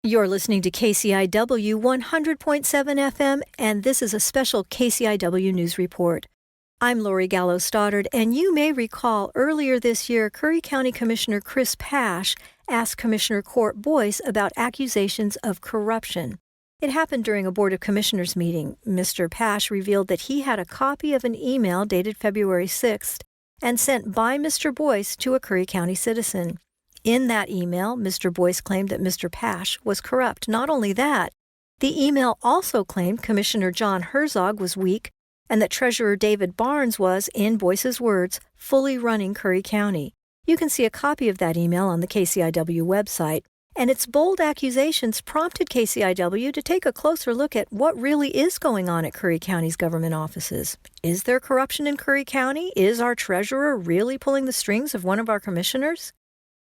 You're listening to KCIW 100.7 FM, and this is a special KCIW News Report. I'm Lori Gallo Stoddard, and you may recall earlier this year, Curry County Commissioner Chris Pash asked Commissioner Court Boyce about accusations of corruption. It happened during a Board of Commissioners meeting. Mr. Pash revealed that he had a copy of an email dated February 6th and sent by Mr. Boyce to a Curry County citizen. In that email, Mr. Boyce claimed that Mr. Pash was corrupt. Not only that, the email also claimed Commissioner John Herzog was weak and that Treasurer David Barnes was, in Boyce's words, fully running Curry County. You can see a copy of that email on the KCIW website, and its bold accusations prompted KCIW to take a closer look at what really is going on at Curry County's government offices. Is there corruption in Curry County? Is our treasurer really pulling the strings of one of our commissioners?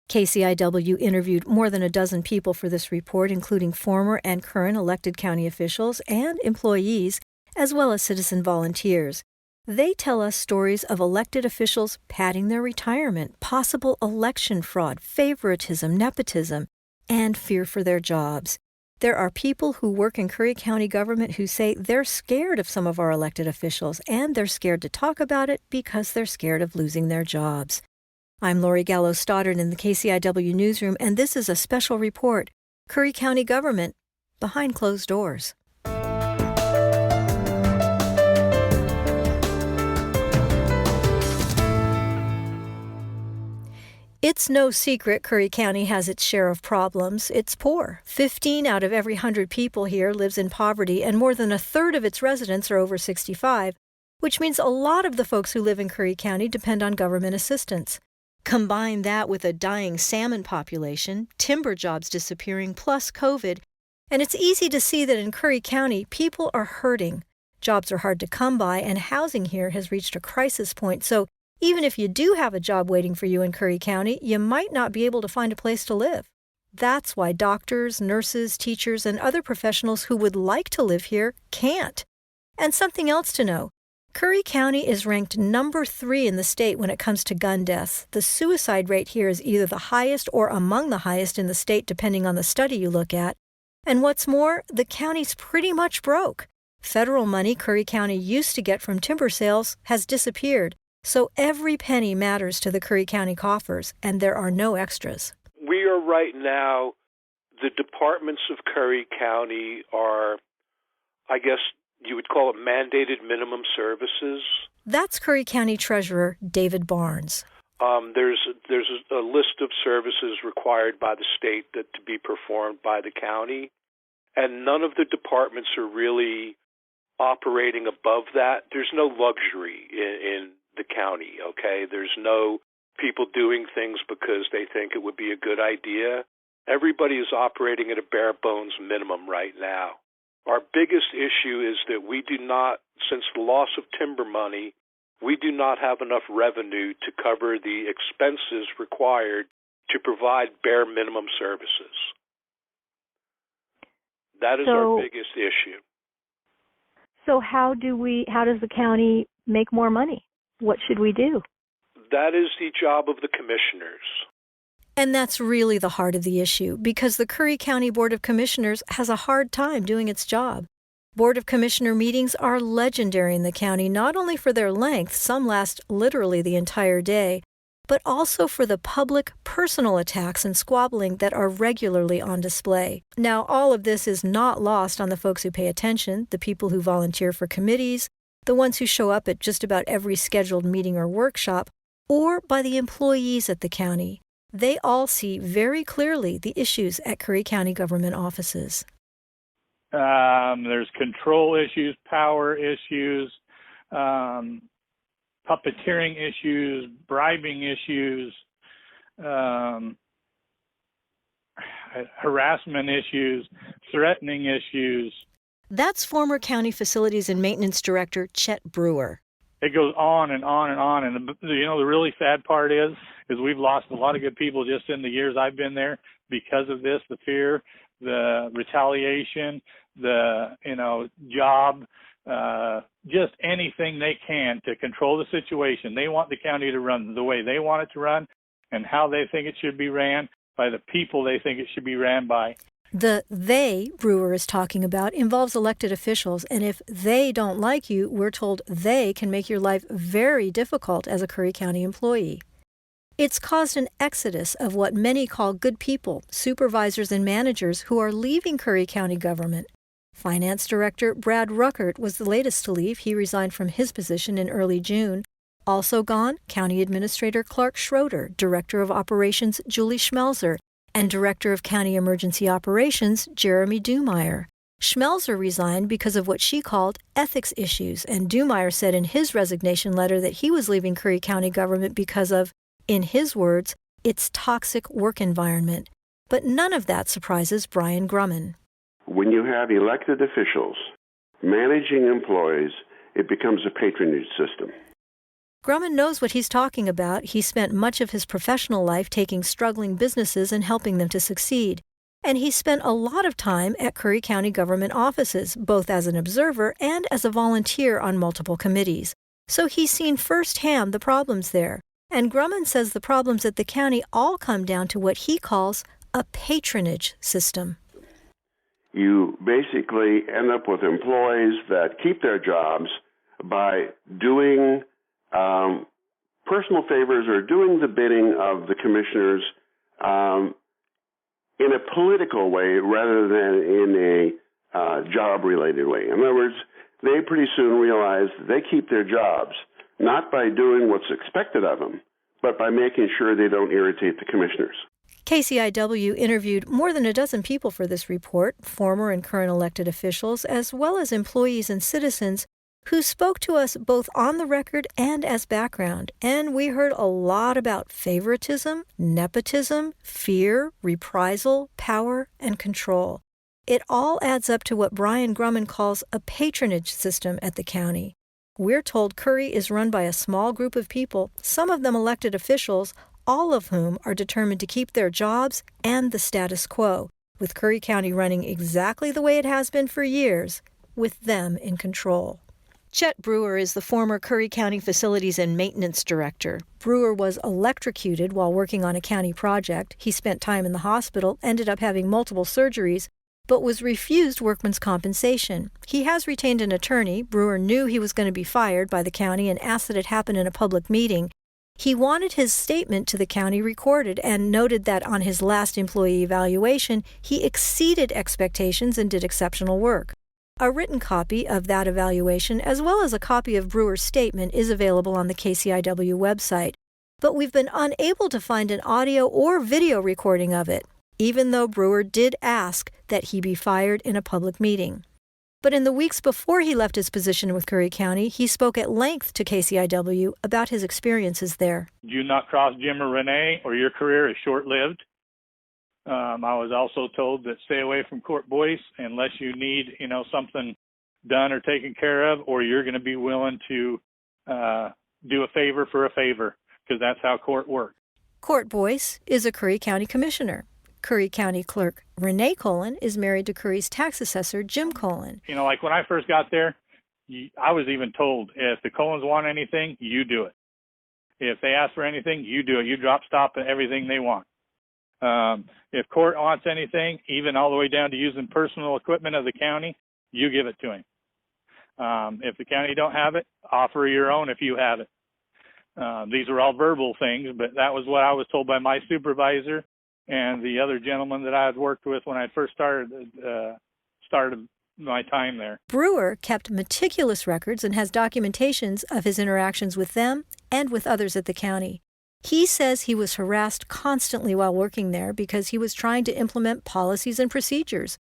KCIW interviewed more than a dozen people for this report, including former and current elected county officials and employees, as well as citizen volunteers. They tell us stories of elected officials padding their retirement, possible election fraud, favoritism, nepotism, and fear for their jobs. There are people who work in Curry County government who say they're scared of some of our elected officials, and they're scared to talk about it because they're scared of losing their jobs. I'm Lori Gallo Stoddard in the KCIW newsroom, and this is a special report, Curry County Government Behind Closed Doors. It's no secret Curry County has its share of problems. It's poor. 15 out of every 100 people here lives in poverty, and more than a third of its residents are over 65, which means a lot of the folks who live in Curry County depend on government assistance. Combine that with a dying salmon population, timber jobs disappearing, plus COVID, and it's easy to see that in Curry County, people are hurting. Jobs are hard to come by, and housing here has reached a crisis point. So even if you do have a job waiting for you in Curry County, you might not be able to find a place to live. That's why doctors, nurses, teachers, and other professionals who would like to live here can't. And something else to know. Curry County is ranked number 3 in the state when it comes to gun deaths. The suicide rate here is either the highest or among the highest in the state, depending on the study you look at. And what's more, the county's pretty much broke. Federal money Curry County used to get from timber sales has disappeared, so every penny matters to the Curry County coffers, and there are no extras. We are right now, the departments of Curry County are, I guess, you would call it mandated minimum services. That's Curry County Treasurer David Barnes. There's a list of services required by the state that to be performed by the county, and none of the departments are really operating above that. There's no luxury in the county, okay? There's no people doing things because they think it would be a good idea. Everybody is operating at a bare bones minimum right now. Our biggest issue is that we do not, since the loss of timber money, we do not have enough revenue to cover the expenses required to provide bare minimum services. That is our biggest issue. So how does the county make more money? What should we do? That is the job of the commissioners. And that's really the heart of the issue, because the Curry County Board of Commissioners has a hard time doing its job. Board of Commissioner meetings are legendary in the county, not only for their length, some last literally the entire day, but also for the public personal attacks and squabbling that are regularly on display. Now, all of this is not lost on the folks who pay attention, the people who volunteer for committees, the ones who show up at just about every scheduled meeting or workshop, or by the employees at the county. They all see very clearly the issues at Curry County government offices. There's control issues, power issues, puppeteering issues, bribing issues, harassment issues, threatening issues. That's former County Facilities and Maintenance Director Chet Brewer. It goes on and on and on. And the really sad part is we've lost a lot of good people just in the years I've been there because of this, the fear, the retaliation, the job, just anything they can to control the situation. They want the county to run the way they want it to run and how they think it should be ran by the people they think it should be ran by. The they Brewer is talking about involves elected officials, and if they don't like you, we're told they can make your life very difficult as a Curry County employee. It's caused an exodus of what many call good people, supervisors and managers who are leaving Curry County government. Finance Director Brad Ruckert was the latest to leave. He resigned from his position in early June. Also gone, County Administrator Clark Schroeder, Director of Operations Julie Schmelzer, and Director of County Emergency Operations Jeremy Dumeyer. Schmelzer resigned because of what she called ethics issues, and Dumeyer said in his resignation letter that he was leaving Curry County government because of, in his words, its toxic work environment. But none of that surprises Brian Grumman. When you have elected officials managing employees, it becomes a patronage system. Grumman knows what he's talking about. He spent much of his professional life taking struggling businesses and helping them to succeed. And he spent a lot of time at Curry County government offices, both as an observer and as a volunteer on multiple committees. So he's seen firsthand the problems there. And Grumman says the problems at the county all come down to what he calls a patronage system. You basically end up with employees that keep their jobs by doing personal favors or doing the bidding of the commissioners in a political way rather than in a job-related way. In other words, they pretty soon realize that they keep their jobs not by doing what's expected of them, but by making sure they don't irritate the commissioners. KCIW interviewed more than a dozen people for this report, former and current elected officials, as well as employees and citizens who spoke to us both on the record and as background. And we heard a lot about favoritism, nepotism, fear, reprisal, power, and control. It all adds up to what Brian Grumman calls a patronage system at the county. We're told Curry is run by a small group of people, some of them elected officials, all of whom are determined to keep their jobs and the status quo, with Curry County running exactly the way it has been for years, with them in control. Chet Brewer is the former Curry County Facilities and Maintenance Director. Brewer was electrocuted while working on a county project. He spent time in the hospital, ended up having multiple surgeries, but was refused workman's compensation. He has retained an attorney. Brewer knew he was going to be fired by the county and asked that it happen in a public meeting. He wanted his statement to the county recorded and noted that on his last employee evaluation, he exceeded expectations and did exceptional work. A written copy of that evaluation, as well as a copy of Brewer's statement, is available on the KCIW website. But we've been unable to find an audio or video recording of it, even though Brewer did ask that he be fired in a public meeting. But in the weeks before he left his position with Curry County, he spoke at length to KCIW about his experiences there. Do not cross Jim or Renee, or your career is short-lived. I was also told that stay away from court boys unless you need, something done or taken care of, or you're going to be willing to do a favor for a favor, because that's how court works. Court Boyce is a Curry County commissioner. Curry County Clerk Renee Colon is married to Curry's tax assessor, Jim Colon. Like when I first got there, I was even told, if the Colons want anything, you do it. If they ask for anything, you do it. You drop stop at everything they want. If court wants anything, even all the way down to using personal equipment of the county, you give it to him. If the county don't have it, offer your own if you have it. These are all verbal things, but that was what I was told by my supervisor and the other gentleman that I had worked with when I first started my time there. Brewer kept meticulous records and has documentations of his interactions with them and with others at the county. He says he was harassed constantly while working there because he was trying to implement policies and procedures.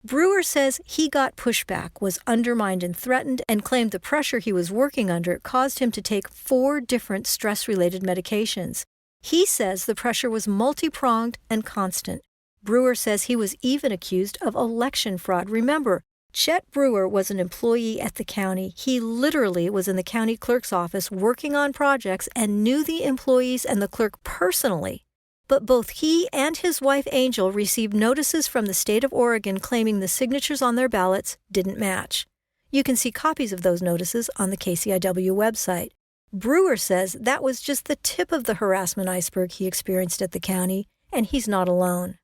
Brewer says he got pushback, was undermined and threatened, and claimed the pressure he was working under caused him to take 4 different stress-related medications. He says the pressure was multi-pronged and constant. Brewer says he was even accused of election fraud. Remember, Chet Brewer was an employee at the county. He literally was in the county clerk's office working on projects and knew the employees and the clerk personally. But both he and his wife Angel received notices from the state of Oregon claiming the signatures on their ballots didn't match. You can see copies of those notices on the KCIW website. Brewer says that was just the tip of the harassment iceberg he experienced at the county, and he's not alone.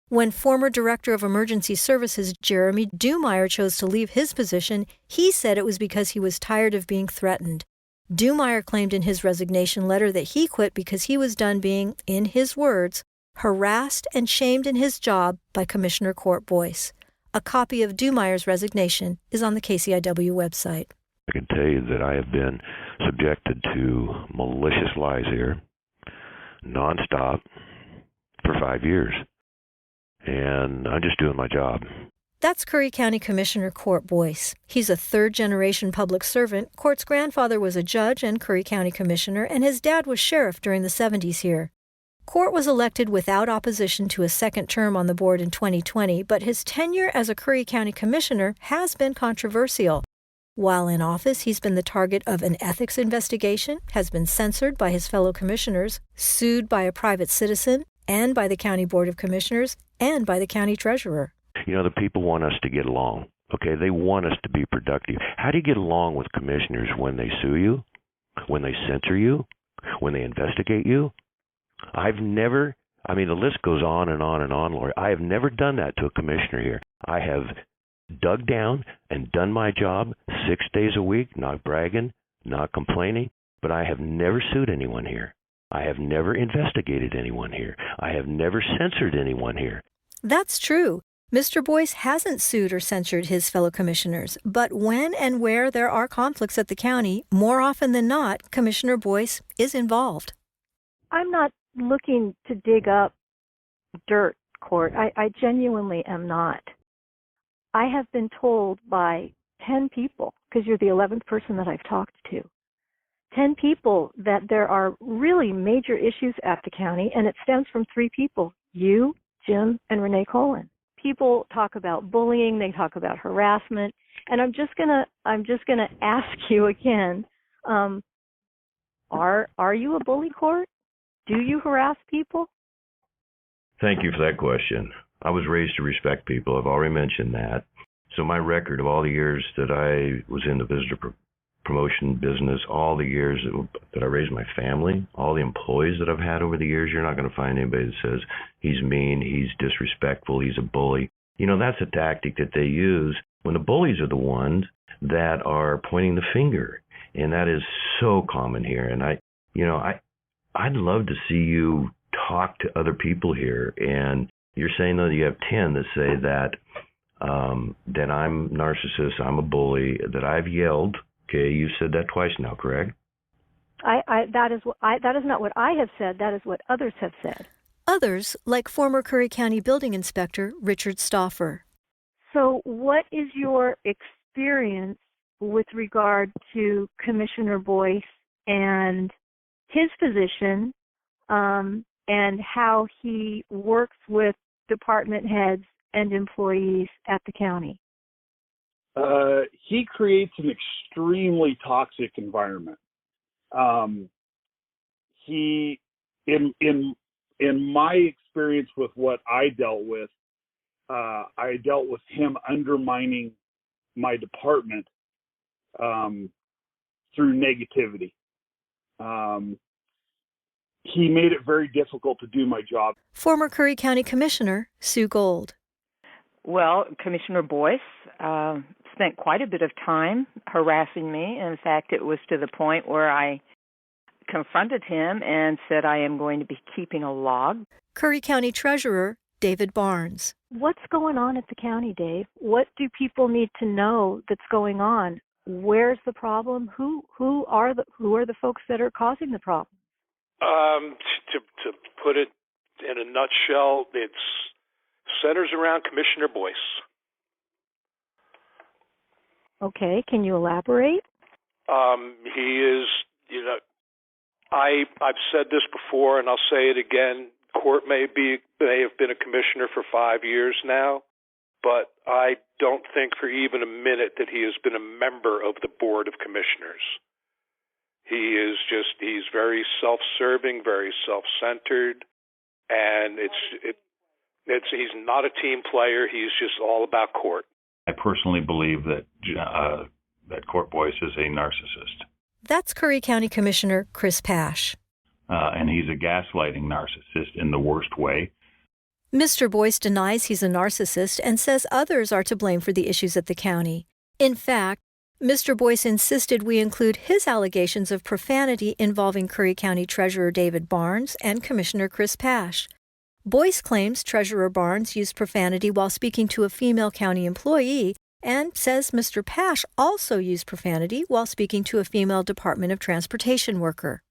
When former Director of Emergency Services Jeremy Dumeier chose to leave his position, he said it was because he was tired of being threatened. Dumeier claimed in his resignation letter that he quit because he was done being, in his words, harassed and shamed in his job by Commissioner Court Boyce. A copy of Dumeier's resignation is on the KCIW website. I can tell you that I have been subjected to malicious lies here, nonstop, for 5 years. And I'm just doing my job. That's Curry County Commissioner Court Boyce. He's a third-generation public servant. Court's grandfather was a judge and Curry County Commissioner, and his dad was sheriff during the 70s here. Court was elected without opposition to a second term on the board in 2020, but his tenure as a Curry County Commissioner has been controversial. While in office, he's been the target of an ethics investigation, has been censored by his fellow commissioners, sued by a private citizen, and by the County Board of Commissioners, and by the County Treasurer. You know, the people want us to get along, okay? They want us to be productive. How do you get along with commissioners when they sue you, when they censor you, when they investigate you? The list goes on and on and on, Lori. I have never done that to a commissioner here. I have dug down and done my job 6 days a week, not bragging, not complaining, but I have never sued anyone here. I have never investigated anyone here. I have never censored anyone here. That's true. Mr. Boyce hasn't sued or censured his fellow commissioners, but when and where there are conflicts at the county, more often than not, Commissioner Boyce is involved. I'm not looking to dig up dirt, Court. I genuinely am not. I have been told by 10 people, because you're the 11th person that I've talked to, 10 people that there are really major issues at the county, and it stems from 3 people, you, Jim, and Renee Colin. People talk about bullying, they talk about harassment, and I'm just gonna ask you again, are you a bully, Court? Do you harass people? Thank you for that question. I was raised to respect people. I've already mentioned that. So my record of all the years that I was in the visitor promotion business, all the years that I raised my family, all the employees that I've had over the years, you're not going to find anybody that says he's mean, he's disrespectful, he's a bully. You know, that's a tactic that they use when the bullies are the ones that are pointing the finger. And that is so common here. And I'd love to see you talk to other people here. And you're saying that you have 10 that say that that I'm narcissist, I'm a bully, that I've yelled. Okay, you said that twice now, correct? That is not what I have said. That is what others have said. Others, like former Curry County Building Inspector Richard Stauffer. So what is your experience with regard to Commissioner Boyce and his position and how he works with department heads and employees at the county? He creates an extremely toxic environment. He, in my experience with what I dealt with him undermining my department through negativity. He made it very difficult to do my job. Former Curry County Commissioner Sue Gold. Well, Commissioner Boyce spent quite a bit of time harassing me. In fact, it was to the point where I confronted him and said I am going to be keeping a log. Curry County Treasurer David Barnes. What's going on at the county, Dave? What do people need to know that's going on? Where's the problem? Who are the folks that are causing the problem? To put it in a nutshell, it centers around Commissioner Boyce. Okay, can you elaborate? He is, I've said this before, and I'll say it again. Court may have been a commissioner for 5 years now, but I don't think for even a minute that he has been a member of the Board of Commissioners. He's very self-serving, very self-centered, and he's not a team player. He's just all about court. I personally believe that Court Boyce is a narcissist. That's Curry County Commissioner Chris Pash. And he's a gaslighting narcissist in the worst way. Mr. Boyce denies he's a narcissist and says others are to blame for the issues at the county. In fact, Mr. Boyce insisted we include his allegations of profanity involving Curry County Treasurer David Barnes and Commissioner Chris Pash. Boyce claims Treasurer Barnes used profanity while speaking to a female county employee and says Mr. Pash also used profanity while speaking to a female Department of Transportation worker.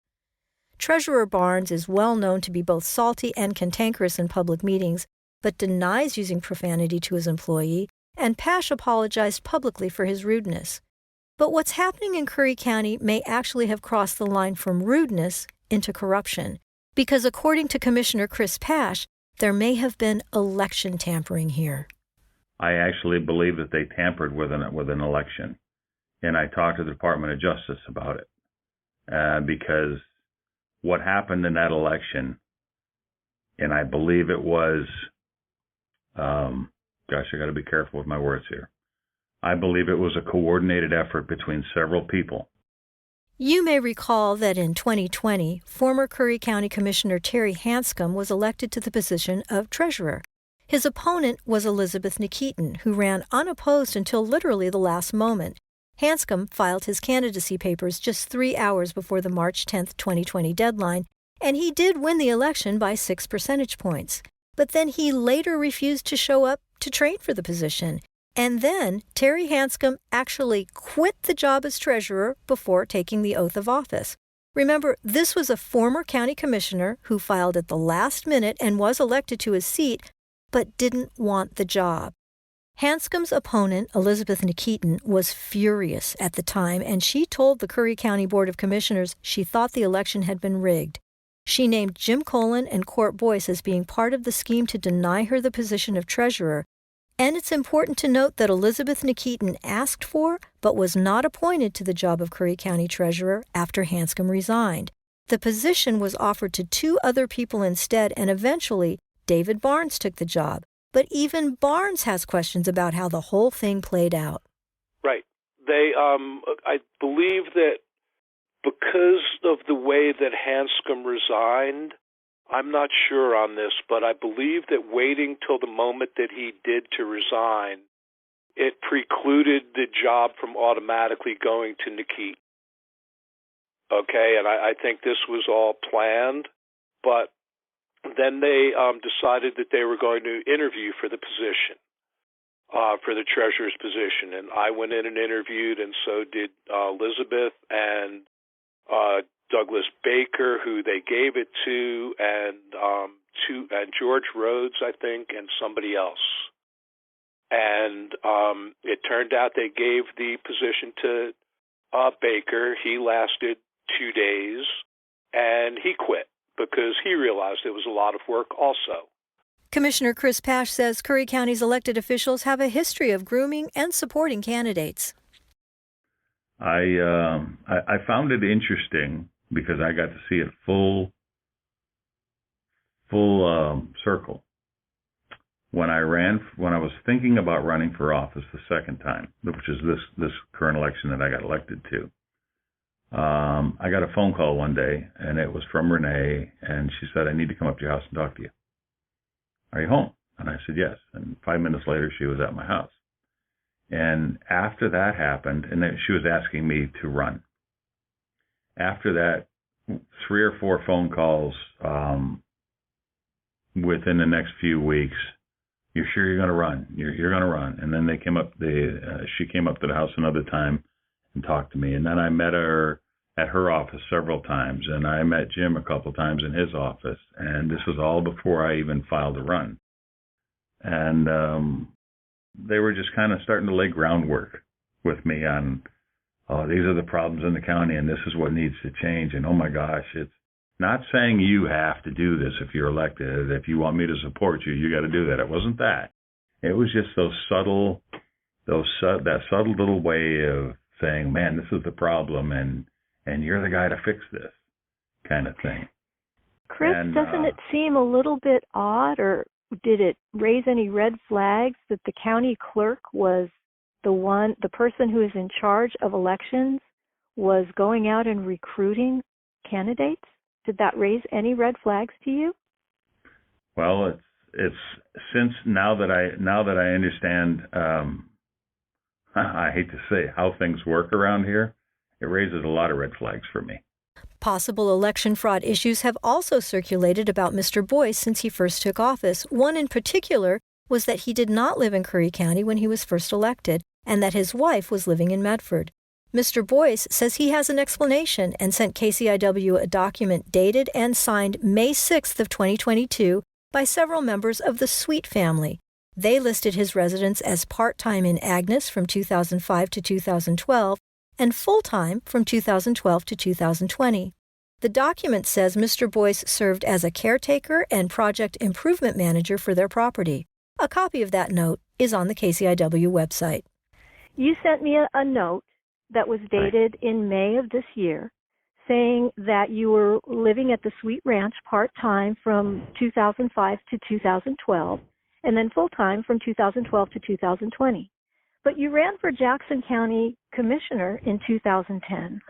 Treasurer Barnes is well known to be both salty and cantankerous in public meetings, but denies using profanity to his employee, and Pash apologized publicly for his rudeness. But what's happening in Curry County may actually have crossed the line from rudeness into corruption, because according to Commissioner Chris Pash, there may have been election tampering here. I actually believe that they tampered with an election, and I talked to the Department of Justice about it because what happened in that election, and I believe it was, I got to be careful with my words here. I believe it was a coordinated effort between several people. You may recall that in 2020, former Curry County Commissioner Terry Hanscom was elected to the position of treasurer. His opponent was Elizabeth Nikitin, who ran unopposed until literally the last moment. Hanscom filed his candidacy papers just 3 hours before the March 10, 2020 deadline, and he did win the election by 6 percentage points. But then he later refused to show up to train for the position. And then Terry Hanscom actually quit the job as treasurer before taking the oath of office. Remember, this was a former county commissioner who filed at the last minute and was elected to his seat, but didn't want the job. Hanscom's opponent, Elizabeth Nikitin, was furious at the time, and she told the Curry County Board of Commissioners she thought the election had been rigged. She named Jim Colon and Court Boyce as being part of the scheme to deny her the position of treasurer, and it's important to note that Elizabeth Nikitin asked for, but was not appointed to the job of Curry County treasurer after Hanscom resigned. The position was offered to 2 other people instead, and eventually David Barnes took the job. But even Barnes has questions about how the whole thing played out. Right. I believe that because of the way that Hanscom resigned, I'm not sure on this, but I believe that waiting till the moment that he did to resign, it precluded the job from automatically going to Nikitin. Okay, and I think this was all planned, but then they decided that they were going to interview for the position, for the treasurer's position. And I went in and interviewed, and so did Elizabeth and Douglas Baker, who they gave it to, and George Rhodes, I think, and somebody else. And it turned out they gave the position to Baker. He lasted 2 days, and he quit because he realized it was a lot of work also. Commissioner Chris Pash says Curry County's elected officials have a history of grooming and supporting candidates. I found it interesting because I got to see it full circle. When I was thinking about running for office the second time, which is this current election that I got elected to, I got a phone call one day, and it was from Renee, and she said, "I need to come up to your house and talk to you. Are you home?" And I said, "Yes." And 5 minutes later, she was at my house. And after that happened, and then she was asking me to run. After that, 3 or 4 phone calls within the next few weeks. "You're sure you're going to run? You're going to run." And then they came up. She came up to the house another time and talked to me. And then I met her at her office several times, and I met Jim a couple times in his office. And this was all before I even filed a run. And they were just kind of starting to lay groundwork with me on, "Oh, these are the problems in the county, and this is what needs to change." And oh my gosh, it's not saying you have to do this if you're elected. If you want me to support you, you got to do that. It wasn't that. It was just that subtle little way of saying, "Man, this is the problem, and you're the guy to fix this," kind of thing. Chris, And, doesn't it seem a little bit odd, or did it raise any red flags that the county clerk was the person who is in charge of elections was going out and recruiting candidates? Did that raise any red flags to you? Well, since now that I understand, I hate to say how things work around here, it raises a lot of red flags for me. Possible election fraud issues have also circulated about Mr. Boyce since he first took office. One in particular was that he did not live in Curry County when he was first elected, and that his wife was living in Medford. Mr. Boyce says he has an explanation and sent KCIW a document dated and signed May 6th of 2022 by several members of the Sweet family. They listed his residence as part-time in Agnes from 2005 to 2012 and full-time from 2012 to 2020. The document says Mr. Boyce served as a caretaker and project improvement manager for their property. A copy of that note is on the KCIW website. You sent me a note that was dated in May of this year saying that you were living at the Sweet Ranch part-time from 2005 to 2012 and then full-time from 2012 to 2020. But you ran for Jackson County Commissioner in 2010.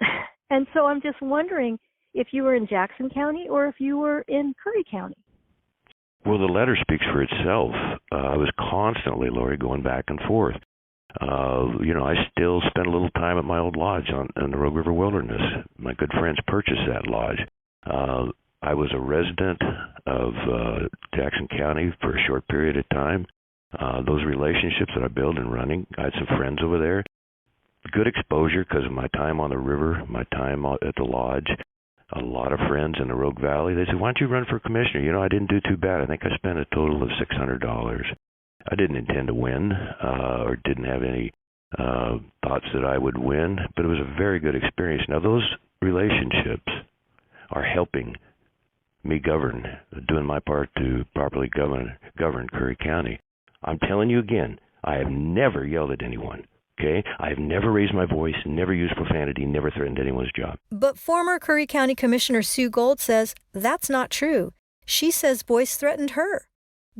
And so I'm just wondering if you were in Jackson County or if you were in Curry County. Well, the letter speaks for itself. I was constantly, Lori, going back and forth. I still spend a little time at my old lodge on the Rogue River Wilderness. My good friends purchased that lodge. I was a resident of Jackson County for a short period of time. Those relationships that I built and running, I had some friends over there. Good exposure because of my time on the river, my time at the lodge. A lot of friends in the Rogue Valley. They said, "Why don't you run for commissioner?" I didn't do too bad. I think I spent a total of $600. I didn't intend to win or didn't have any thoughts that I would win, but it was a very good experience. Now, those relationships are helping me govern, doing my part to properly govern Curry County. I'm telling you again, I have never yelled at anyone. Okay? I have never raised my voice, never used profanity, never threatened anyone's job. But former Curry County Commissioner Sue Gold says that's not true. She says Boyce threatened her.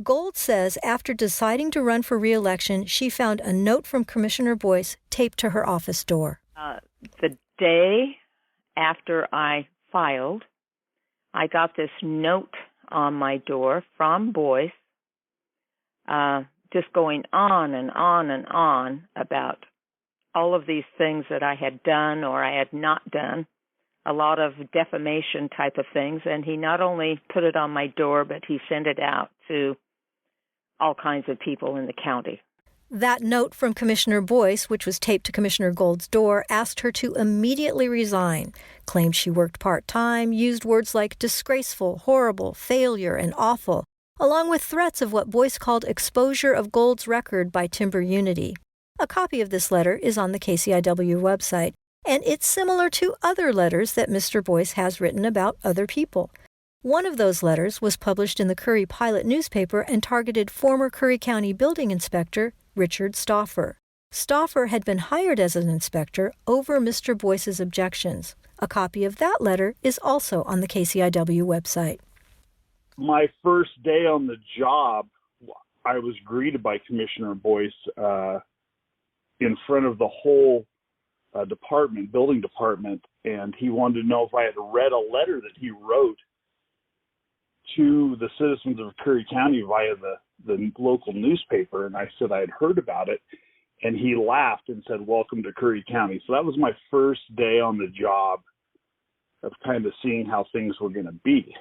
Gold says after deciding to run for re-election, she found a note from Commissioner Boyce taped to her office door. The day after I filed, I got this note on my door from Boyce, just going on and on and on about all of these things that I had done or I had not done, a lot of defamation type of things. And he not only put it on my door, but he sent it out to all kinds of people in the county. That note from Commissioner Boyce, which was taped to Commissioner Gold's door, asked her to immediately resign, claimed she worked part-time, used words like disgraceful, horrible, failure, and awful, along with threats of what Boyce called exposure of Gold's record by Timber Unity. A copy of this letter is on the KCIW website, and it's similar to other letters that Mr. Boyce has written about other people. One of those letters was published in the Curry Pilot newspaper and targeted former Curry County building inspector Richard Stauffer. Stauffer had been hired as an inspector over Mr. Boyce's objections. A copy of that letter is also on the KCIW website. My first day on the job, I was greeted by Commissioner Boyce in front of the whole building department, and he wanted to know if I had read a letter that he wrote to the citizens of Curry County via the local newspaper, and I said I had heard about it, and he laughed and said, "Welcome to Curry County." So that was my first day on the job of kind of seeing how things were going to be.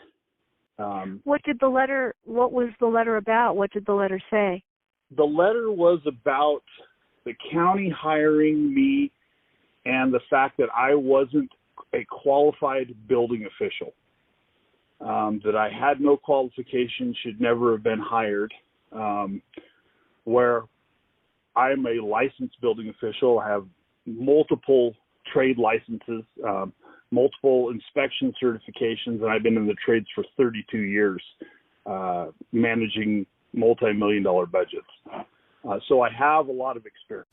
What was the letter about? What did the letter say? The letter was about the county hiring me and the fact that I wasn't a qualified building official, that I had no qualifications, should never have been hired, where I'm a licensed building official. I have multiple trade licenses, multiple inspection certifications, and I've been in the trades for 32 years, managing multi-million-dollar budgets. So I have a lot of experience.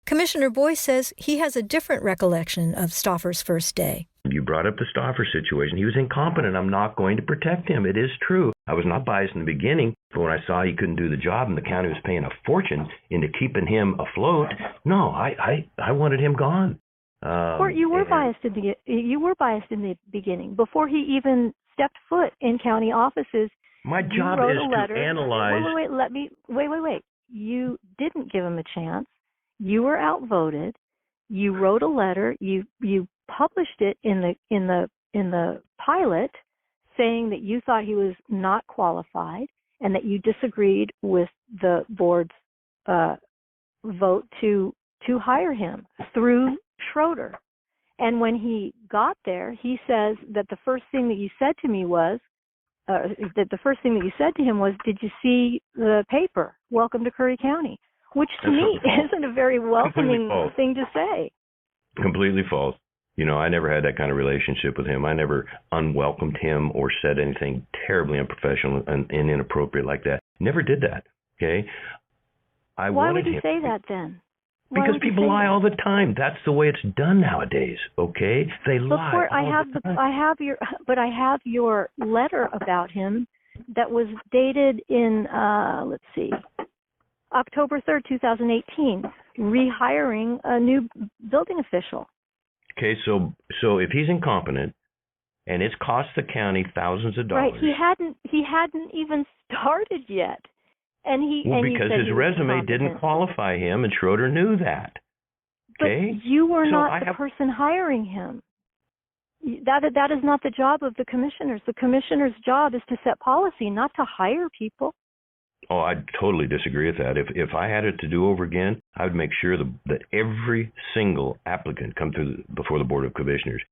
Commissioner Boyce says he has a different recollection of Stauffer's first day. You brought up the Stauffer situation. He was incompetent. I'm not going to protect him. It is true. I was not biased in the beginning, but when I saw he couldn't do the job and the county was paying a fortune into keeping him afloat, no, I wanted him gone. Court, you were biased in the beginning. Before he even stepped foot in county offices, My You job wrote is a letter. to analyze. Wait. You didn't give him a chance. You were outvoted. You wrote a letter. You published it in the pilot, saying that you thought he was not qualified and that you disagreed with the board's vote to hire him through Schroeder. And when he got there, he says that the first thing that you said to me was, did you see the paper, Welcome to Curry County? Which to me isn't a very welcoming thing to say. Completely false. I never had that kind of relationship with him. I never unwelcomed him or said anything terribly unprofessional and inappropriate like that. Never did that, okay? Why would you say that then? Because people lie all the time. That's the way it's done nowadays. Okay, they lie all the time. I have your letter about him that was dated in October 3rd, 2018, rehiring a new building official. Okay, so if he's incompetent and it's cost the county thousands of dollars, right? He hadn't even started yet. Because his resume didn't qualify him, and Schroeder knew that. Okay? But you were not the person hiring him. That is not the job of the commissioners. The commissioner's job is to set policy, not to hire people. Oh, I totally disagree with that. If I had it to do over again, I would make sure that every single applicant come before the Board of Commissioners.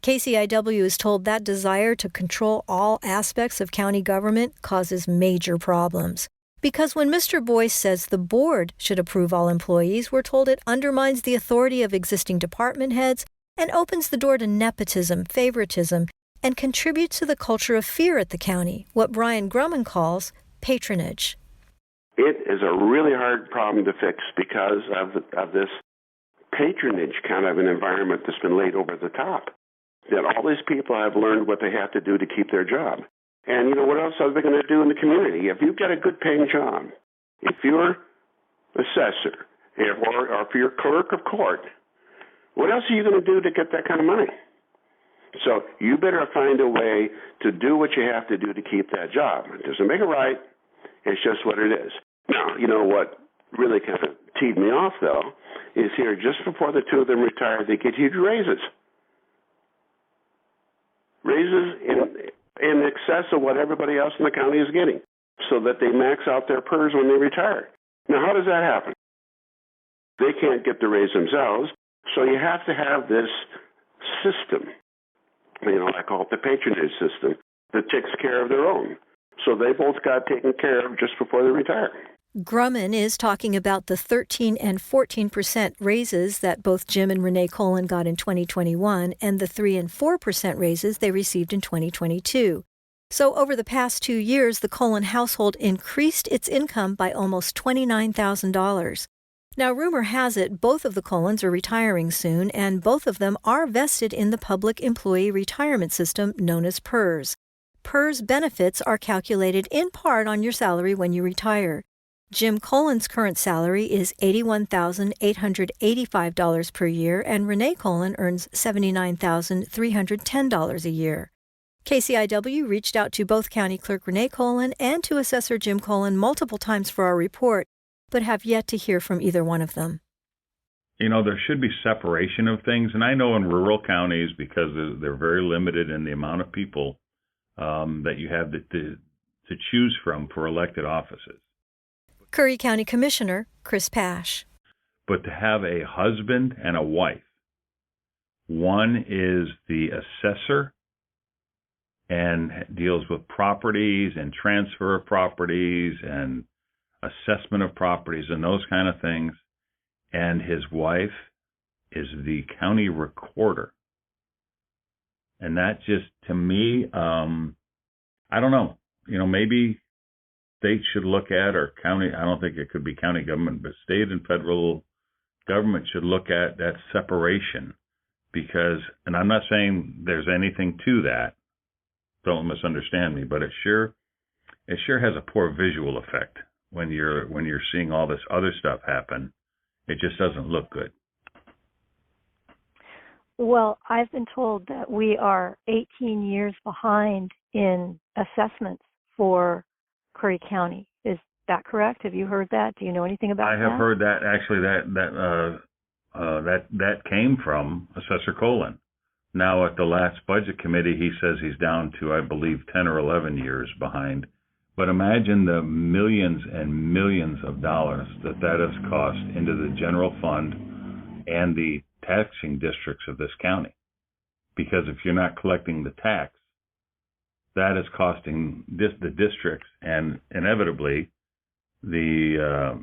KCIW is told that desire to control all aspects of county government causes major problems. Because when Mr. Boyce says the board should approve all employees, we're told it undermines the authority of existing department heads and opens the door to nepotism, favoritism, and contributes to the culture of fear at the county, what Brian Grumman calls patronage. It is a really hard problem to fix because of this patronage kind of an environment that's been laid over the top. That all these people have learned what they have to do to keep their job. And what else are they going to do in the community? If you've got a good paying job, if you're assessor, or if you're clerk of court, what else are you going to do to get that kind of money? So you better find a way to do what you have to do to keep that job. It doesn't make it right. It's just what it is. Now, what really kind of teed me off, though, is here just before the two of them retire, they get huge raises. Raises in excess of what everybody else in the county is getting, so that they max out their PERS when they retire. Now, how does that happen? They can't get the raise themselves, so you have to have this system. I call it the patronage system that takes care of their own. So they both got taken care of just before they retire. Grumman is talking about the 13% and 14% raises that both Jim and Renee Colin got in 2021 and the 3% and 4% raises they received in 2022. So over the past 2 years, the Colin household increased its income by almost $29,000. Now, rumor has it both of the Colins are retiring soon, and both of them are vested in the public employee retirement system known as PERS. PERS benefits are calculated in part on your salary when you retire. Jim Colin's current salary is $81,885 per year, and Renee Colin earns $79,310 a year. KCIW reached out to both County Clerk Renee Colin and to Assessor Jim Colin multiple times for our report, but have yet to hear from either one of them. There should be separation of things, and I know in rural counties, because they're very limited in the amount of people that you have to choose from for elected offices. Curry County Commissioner Chris Pash. But to have a husband and a wife, one is the assessor and deals with properties and transfer of properties and assessment of properties and those kind of things, and his wife is the county recorder. And that just, to me, I don't know, maybe state should look at, or county, I don't think it could be county government, but state and federal government should look at that separation, because, and I'm not saying there's anything to that, don't misunderstand me, but it sure has a poor visual effect when you're seeing all this other stuff happen. It just doesn't look good. Well, I've been told that we are 18 years behind in assessments for Curry County. Is that correct? Have you heard that? Do you know anything about that? I have heard that. Actually, that came from Assessor Colin. Now at the last budget committee, he says he's down to, I believe, 10 or 11 years behind. But imagine the millions and millions of dollars that has cost into the general fund and the taxing districts of this county. Because if you're not collecting the tax, that is costing the districts and inevitably the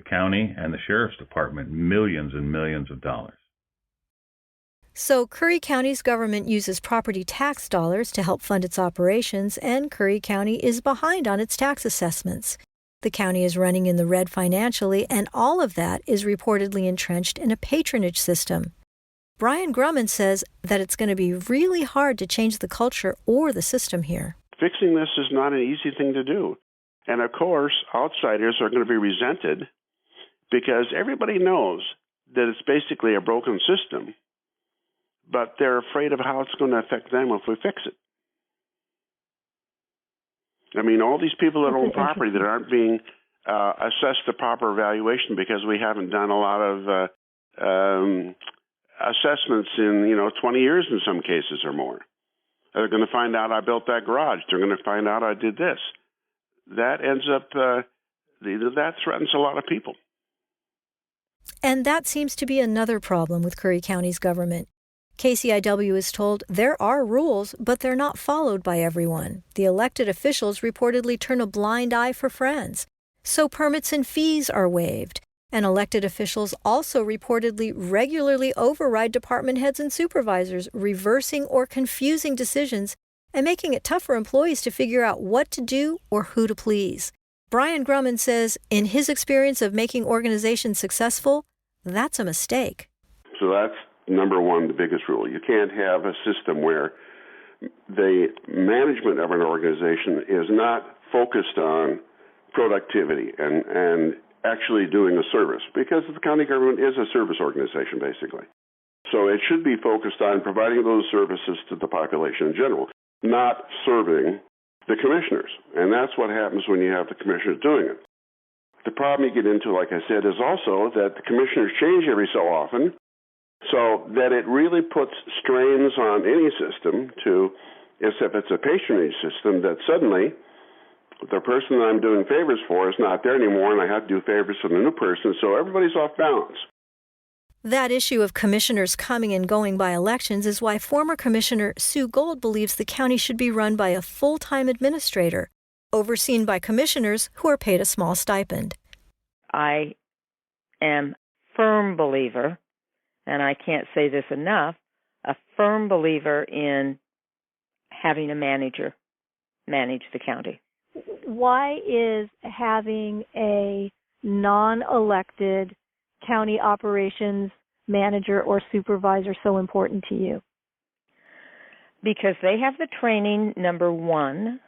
county and the sheriff's department millions and millions of dollars. So Curry County's government uses property tax dollars to help fund its operations, and Curry County is behind on its tax assessments. The county is running in the red financially, and all of that is reportedly entrenched in a patronage system. Brian Grumman says that it's going to be really hard to change the culture or the system here. Fixing this is not an easy thing to do. And of course, outsiders are going to be resented because everybody knows that it's basically a broken system, but they're afraid of how it's going to affect them if we fix it. I mean, all these people that own property that aren't being assessed the proper valuation because we haven't done a lot of assessments in 20 years in some cases or more. They're going to find out I built that garage. They're going to find out I did this. That ends up that threatens a lot of people. And that seems to be another problem with Curry County's government. KCIW is told there are rules, but they're not followed by everyone. The elected officials reportedly turn a blind eye for friends. So permits and fees are waived. And elected officials also reportedly regularly override department heads and supervisors, reversing or confusing decisions and making it tough for employees to figure out what to do or who to please. Brian Grumman says, in his experience of making organizations successful, that's a mistake. So that's number one, the biggest rule. You can't have a system where the management of an organization is not focused on productivity and actually doing a service, because the county government is a service organization, basically. So it should be focused on providing those services to the population in general, not serving the commissioners. And that's what happens when you have the commissioners doing it. The problem you get into, like I said, is also that the commissioners change every so often, so that it really puts strains on any system as if it's a patronage system, that suddenly the person that I'm doing favors for is not there anymore, and I have to do favors for the new person, so everybody's off balance. That issue of commissioners coming and going by elections is why former Commissioner Sue Gold believes the county should be run by a full-time administrator, overseen by commissioners who are paid a small stipend. I am a firm believer, and I can't say this enough, a firm believer in having a manager manage the county. Why is having a non-elected county operations manager or supervisor so important to you? Because they have the training, number one.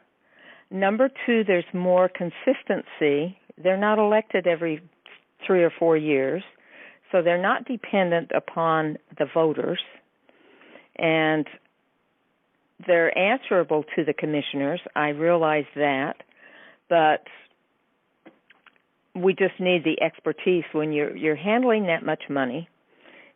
Number two, there's more consistency. They're not elected every 3 or 4 years, so they're not dependent upon the voters. And they're answerable to the commissioners. I realize that. But we just need the expertise when you're handling that much money,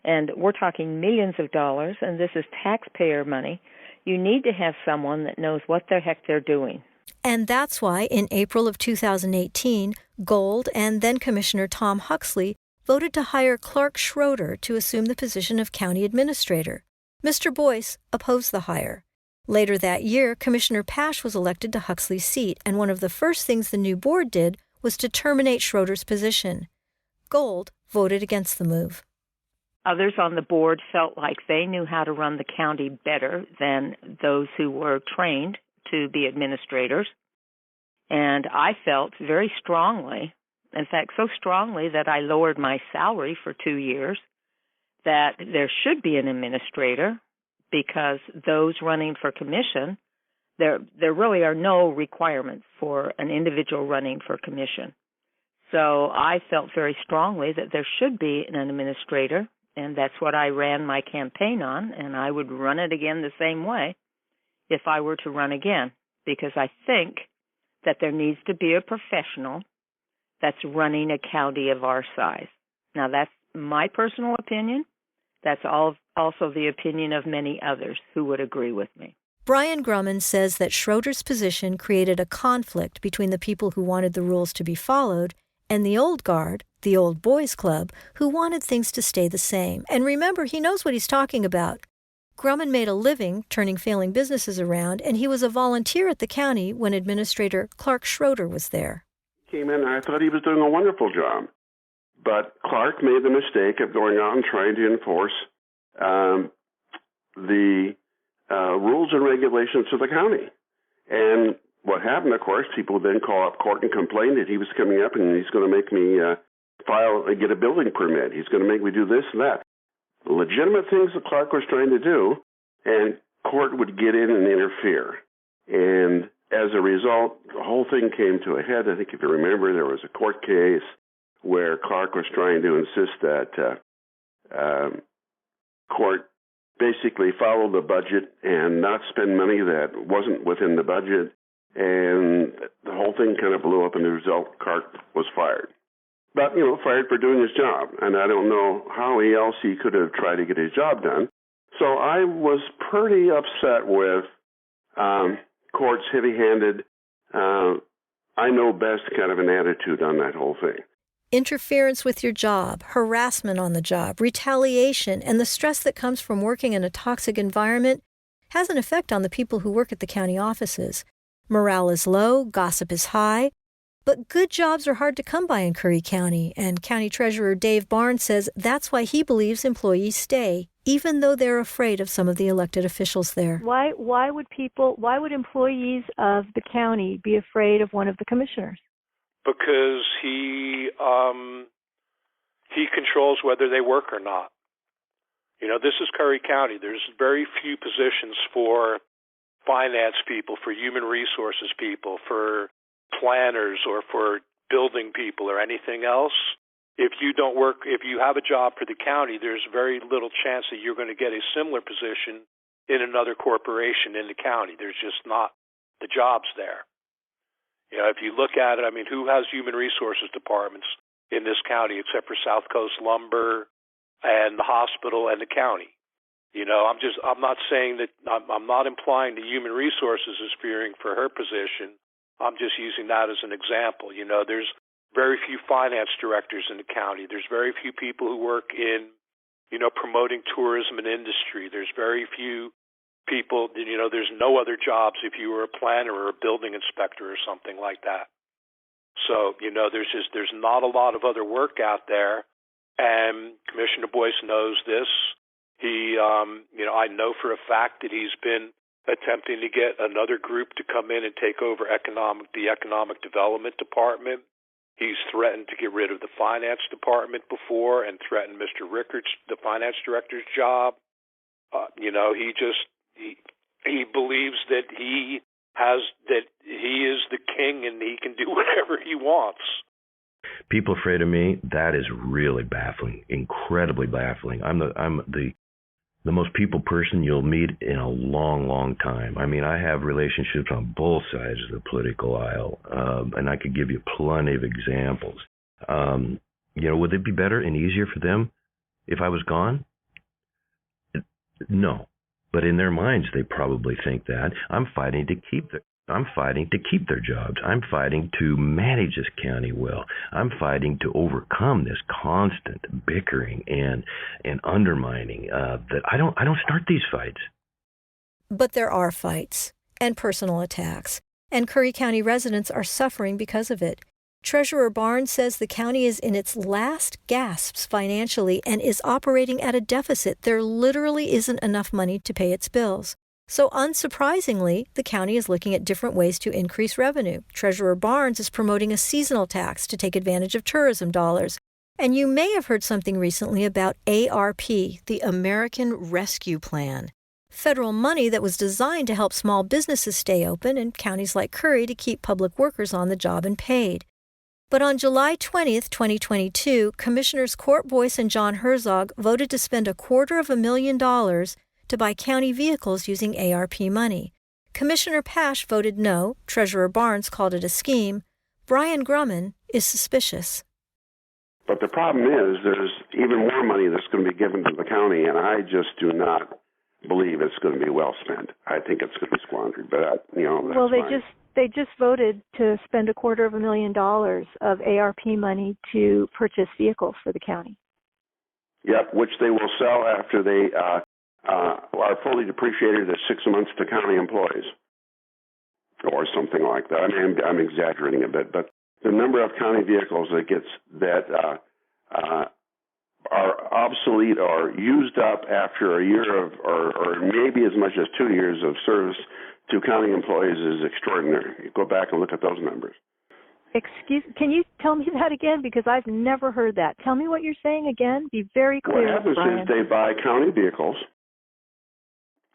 and we're talking millions of dollars, and this is taxpayer money. You need to have someone that knows what the heck they're doing. And that's why in April of 2018, Gold and then Commissioner Tom Huxley voted to hire Clark Schroeder to assume the position of county administrator. Mr. Boyce opposed the hire. Later that year, Commissioner Pash was elected to Huxley's seat, and one of the first things the new board did was to terminate Schroeder's position. Gold voted against the move. Others on the board felt like they knew how to run the county better than those who were trained to be administrators. And I felt very strongly, in fact, so strongly that I lowered my salary for 2 years, that there should be an administrator, because those running for commission, there really are no requirements for an individual running for commission. So I felt very strongly that there should be an administrator, and that's what I ran my campaign on, and I would run it again the same way if I were to run again, because I think that there needs to be a professional that's running a county of our size. Now, that's my personal opinion. That's also the opinion of many others who would agree with me. Brian Grumman says that Schroeder's position created a conflict between the people who wanted the rules to be followed and the old guard, the old boys club, who wanted things to stay the same. And remember, he knows what he's talking about. Grumman made a living turning failing businesses around, and he was a volunteer at the county when Administrator Clark Schroeder was there. He came in, and I thought he was doing a wonderful job. But Clark made the mistake of going out and trying to enforce the rules and regulations of the county. And what happened, of course, people would then call up court and complain that he was coming up and he's going to make me get a building permit. He's going to make me do this and that. Legitimate things that Clark was trying to do, and court would get in and interfere. And as a result, the whole thing came to a head. I think if you remember, there was a court case where Clark was trying to insist that court basically follow the budget and not spend money that wasn't within the budget. And the whole thing kind of blew up, and the result, Clark was fired. But, fired for doing his job. And I don't know how else he could have tried to get his job done. So I was pretty upset with court's heavy-handed, I know best kind of an attitude on that whole thing. Interference with your job, harassment on the job, retaliation, and the stress that comes from working in a toxic environment has an effect on the people who work at the county offices. Morale is low, gossip is high, but good jobs are hard to come by in Curry County, and County Treasurer Dave Barnes says that's why he believes employees stay, even though they're afraid of some of the elected officials there. Why would employees of the county be afraid of one of the commissioners? Because he controls whether they work or not. This is Curry County. There's very few positions for finance people, for human resources people, for planners, or for building people or anything else. If you don't work, if you have a job for the county, there's very little chance that you're going to get a similar position in another corporation in the county. There's just not the jobs there. If you look at it, who has human resources departments in this county except for South Coast Lumber and the hospital and the county? I'm not saying that, I'm not implying that human resources is fearing for her position. I'm just using that as an example. There's very few finance directors in the county. There's very few people who work in, promoting tourism and industry. There's very few people, there's no other jobs if you were a planner or a building inspector or something like that. So, there's not a lot of other work out there, and Commissioner Boyce knows this. He, I know for a fact that he's been attempting to get another group to come in and take over the economic development department. He's threatened to get rid of the finance department before and threatened Mr. Rickards, the finance director's job. He believes that he is the king and he can do whatever he wants. People afraid of me, that is really baffling, incredibly baffling. I'm the most people person you'll meet in a long, long time. I have relationships on both sides of the political aisle, and I could give you plenty of examples. Would it be better and easier for them if I was gone? No. But in their minds, they probably think that. I'm fighting to keep their jobs. I'm fighting to manage this county well. I'm fighting to overcome this constant bickering and undermining. That I don't start these fights. But there are fights and personal attacks, and Curry County residents are suffering because of it. Treasurer Barnes says the county is in its last gasps financially and is operating at a deficit. There literally isn't enough money to pay its bills. So unsurprisingly, the county is looking at different ways to increase revenue. Treasurer Barnes is promoting a seasonal tax to take advantage of tourism dollars. And you may have heard something recently about ARP, the American Rescue Plan. Federal money that was designed to help small businesses stay open and counties like Curry to keep public workers on the job and paid. But on July 20th, 2022, Commissioners Court Boyce and John Herzog voted to spend $250,000 to buy county vehicles using ARP money. Commissioner Pash voted no, Treasurer Barnes called it a scheme, Brian Grumman is suspicious. But the problem is there's even more money that's going to be given to the county, and I just do not believe it's going to be well spent. I think it's going to be squandered, but that's well, fine. they just voted to spend $250,000 of ARP money to purchase vehicles for the county. Yep, which they will sell after they are fully depreciated at 6 months to county employees, or something like that. I mean, I'm exaggerating a bit, but the number of county vehicles that are obsolete or used up after a year of, or maybe as much as 2 years of service to county employees is extraordinary. You go back and look at those numbers. Can you tell me that again? Because I've never heard that. Tell me what you're saying again. Be very clear, What happens Brian. is they buy county vehicles,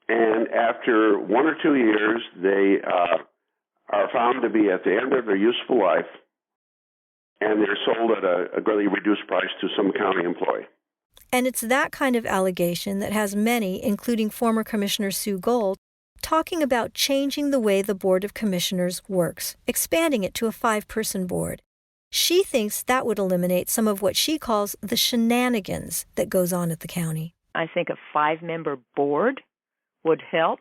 and after 1 or 2 years, they are found to be at the end of their useful life, and they're sold at a greatly reduced price to some county employee. And it's that kind of allegation that has many, including former Commissioner Sue Gold, talking about changing the way the Board of Commissioners works, expanding it to a 5-person board. She thinks that would eliminate some of what she calls the shenanigans that goes on at the county. I think a 5-member board would help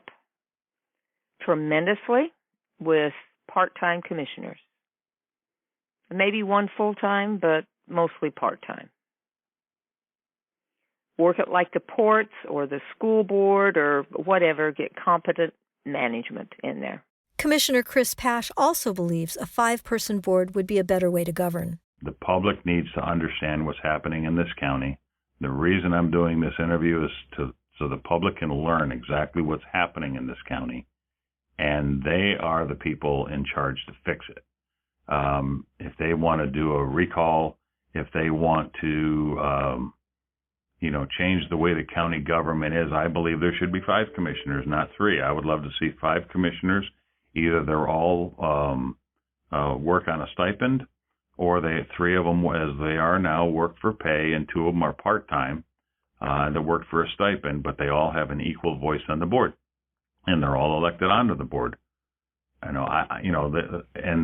tremendously with part-time commissioners. Maybe one full-time, but mostly part-time. Work it like the ports or the school board or whatever, get competent management in there. Commissioner Chris Pash also believes a 5-person board would be a better way to govern. The public needs to understand what's happening in this county. The reason I'm doing this interview is so the public can learn exactly what's happening in this county, and they are the people in charge to fix it. If they want to do a recall, if they want to change the way the county government is, I believe there should be 5 commissioners, not 3. I would love to see 5 commissioners. Either they're all work on a stipend, or 3 of them, as they are now, work for pay, and 2 of them are part-time that work for a stipend, but they all have an equal voice on the board, and they're all elected onto the board. And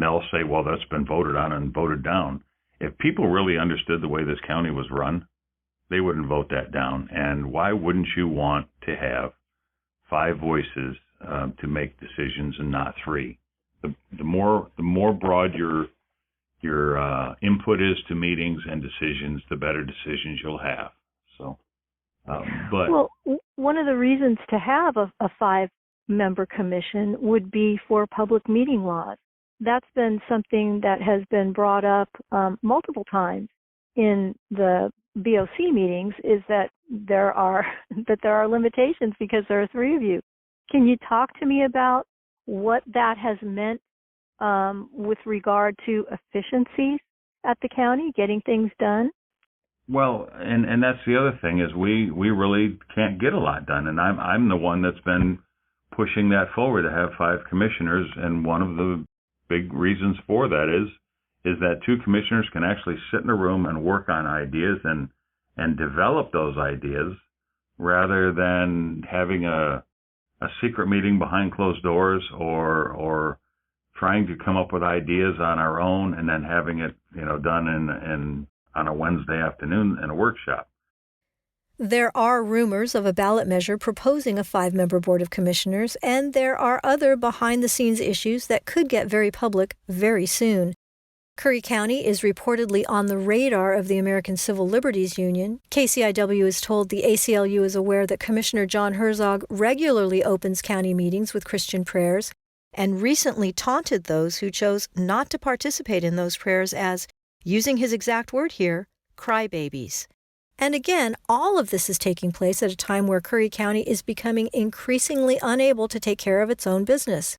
they'll say, well, that's been voted on and voted down. If people really understood the way this county was run, they wouldn't vote that down. And why wouldn't you want to have 5 voices to make decisions and not 3? The more broad your input is to meetings and decisions, the better decisions you'll have. So, well, one of the reasons to have a 5-member commission would be for public meeting laws. That's been something that has been brought up multiple times in the BOC meetings, is that there are limitations because there are 3 of you. Can you talk to me about what that has meant with regard to efficiencies at the county, getting things done? Well, and that's the other thing, is we really can't get a lot done, and I'm the one that's been pushing that forward to have 5 commissioners, and one of the big reasons for that is that 2 commissioners can actually sit in a room and work on ideas and develop those ideas, rather than having a secret meeting behind closed doors or trying to come up with ideas on our own and then having it done on a Wednesday afternoon in a workshop. There are rumors of a ballot measure proposing a 5-member Board of Commissioners, and there are other behind-the-scenes issues that could get very public very soon. Curry County is reportedly on the radar of the American Civil Liberties Union. KCIW is told the ACLU is aware that Commissioner John Herzog regularly opens county meetings with Christian prayers and recently taunted those who chose not to participate in those prayers as, using his exact word here, crybabies. And again, all of this is taking place at a time where Curry County is becoming increasingly unable to take care of its own business.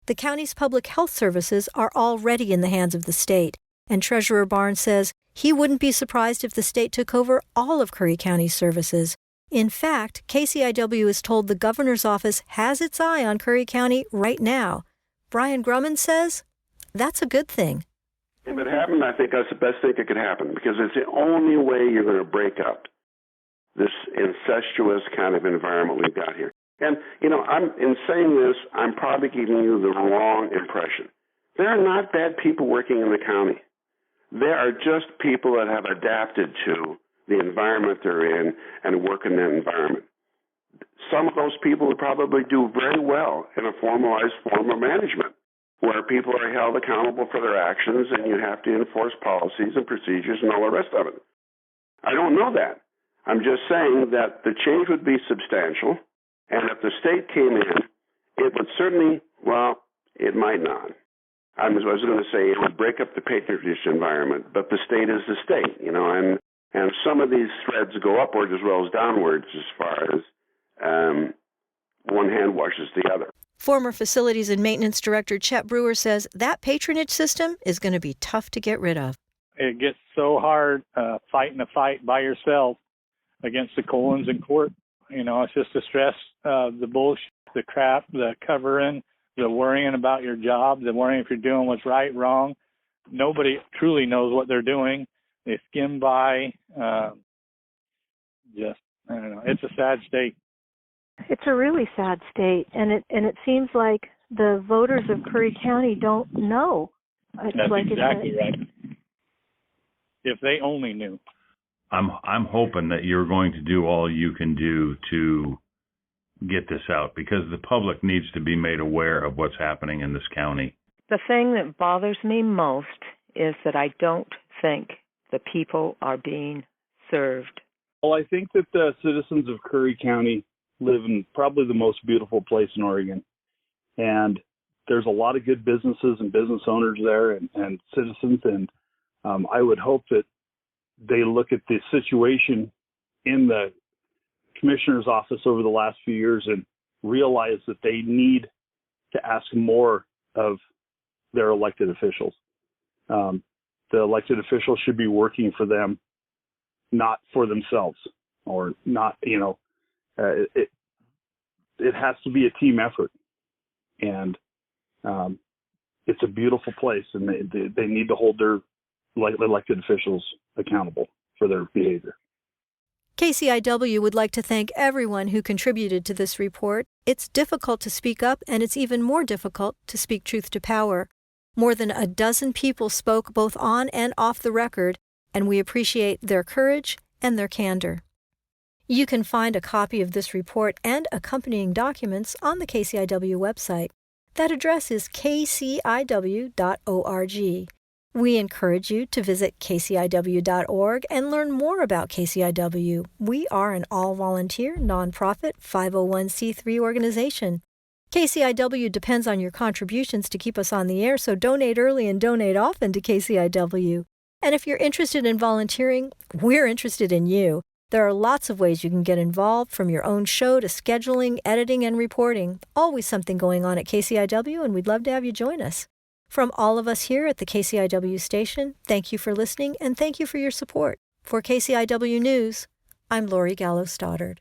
The county's public health services are already in the hands of the state, and Treasurer Barnes says he wouldn't be surprised if the state took over all of Curry County's services. In fact, KCIW is told the governor's office has its eye on Curry County right now. Brian Grumman says that's a good thing. If it happened, I think that's the best thing that could happen, because it's the only way you're going to break up this incestuous kind of environment we've got here. And, in saying this, I'm probably giving you the wrong impression. There are not bad people working in the county. There are just people that have adapted to the environment they're in and work in that environment. Some of those people would probably do very well in a formalized form of management, where people are held accountable for their actions and you have to enforce policies and procedures and all the rest of it. I don't know that. I'm just saying that the change would be substantial, and if the state came in, it would certainly, it might not. I was going to say it would break up the patronage environment, but the state is the state, and some of these threads go upwards as well as downwards as far as one hand washes the other. Former Facilities and Maintenance Director Chet Brewer says that patronage system is going to be tough to get rid of. It gets so hard fighting a fight by yourself against the Colons in court. It's just the stress, the bullshit, the crap, the covering, the worrying about your job, the worrying if you're doing what's right, wrong. Nobody truly knows what they're doing. They skim by. I don't know. It's a sad state. It's a really sad state, and it seems like the voters of Curry County don't know. That's exactly right. If they only knew. I'm hoping that you're going to do all you can do to get this out, because the public needs to be made aware of what's happening in this county. The thing that bothers me most is that I don't think the people are being served. Well, I think that the citizens of Curry County live in probably the most beautiful place in Oregon. And there's a lot of good businesses and business owners there and citizens. And I would hope that they look at the situation in the commissioner's office over the last few years and realize that they need to ask more of their elected officials. The elected officials should be working for them, not for themselves, or not, it has to be a team effort. And it's a beautiful place, and they need to hold their elected officials accountable for their behavior. KCIW would like to thank everyone who contributed to this report. It's difficult to speak up, and it's even more difficult to speak truth to power. More than a dozen people spoke both on and off the record, and we appreciate their courage and their candor. You can find a copy of this report and accompanying documents on the KCIW website. That address is kciw.org. We encourage you to visit kciw.org and learn more about KCIW. We are an all-volunteer, nonprofit, 501c3 organization. KCIW depends on your contributions to keep us on the air, so donate early and donate often to KCIW. And if you're interested in volunteering, we're interested in you. There are lots of ways you can get involved, from your own show to scheduling, editing, and reporting. Always something going on at KCIW, and we'd love to have you join us. From all of us here at the KCIW station, thank you for listening, and thank you for your support. For KCIW News, I'm Lori Gallo Stoddard.